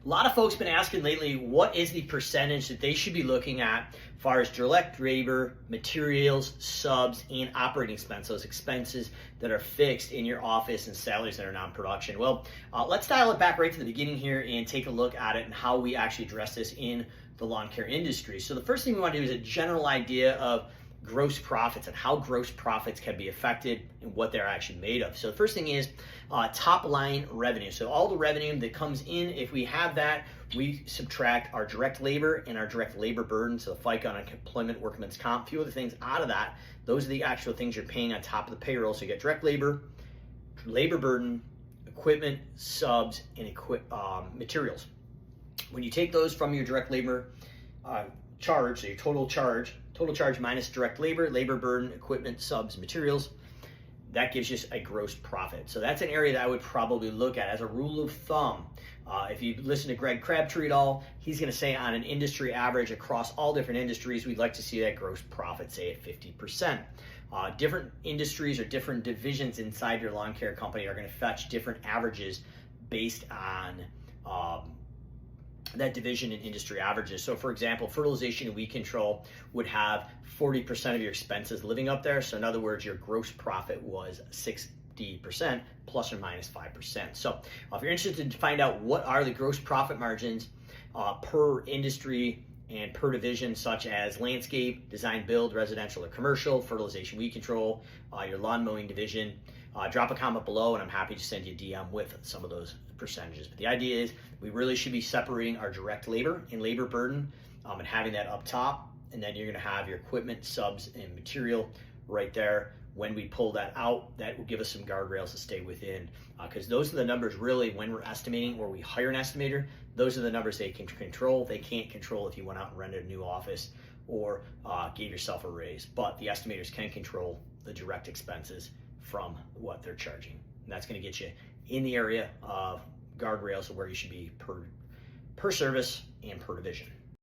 A lot of folks been asking lately, what is the percentage that they should be looking at as far as direct labor, materials, subs, and operating expense, those expenses that are fixed in your office and salaries that are non-production. Well, let's dial it back right to the beginning here and take a look at it and how we actually address this in the lawn care industry. So the first thing we want to do is a general idea of gross profits and how gross profits can be affected and what they're actually made of. So the first thing is top line revenue. So all the revenue that comes in, if we have that, we subtract our direct labor and our direct labor burden, so the FICA, unemployment, workman's comp, a few other things out of that. Those are the actual things you're paying on top of the payroll. So you get direct labor, labor burden, equipment, subs, and materials. When you take those from your direct labor charge, so your total charge minus direct labor, labor burden, equipment, subs, materials, that gives you a gross profit. So that's an area that I would probably look at as a rule of thumb. If you listen to Gregg Crabtree at all, he's going to say on an industry average across all different industries, we'd like to see that gross profit, say at 50%. Different industries or different divisions inside your lawn care company are going to fetch different averages based on that division in industry averages. So for example, fertilization and weed control would have 40% of your expenses living up there. So in other words, your gross profit was 60% plus or minus 5%. So if you're interested to find out what are the gross profit margins per industry and per division, such as landscape, design, build, residential or commercial, fertilization, weed control, your lawn mowing division, drop a comment below and I'm happy to send you a DM with some of those percentages. But the idea is we really should be separating our direct labor and labor burden and having that up top. And then you're going to have your equipment, subs, and material right there. When we pull that out, that will give us some guardrails to stay within, because those are the numbers really when we're estimating or we hire an estimator, those are the numbers they can control. They can't control if you went out and rented a new office or gave yourself a raise, but the estimators can control the direct expenses from what they're charging. And that's going to get you in the area of guardrails of where you should be per service and per division.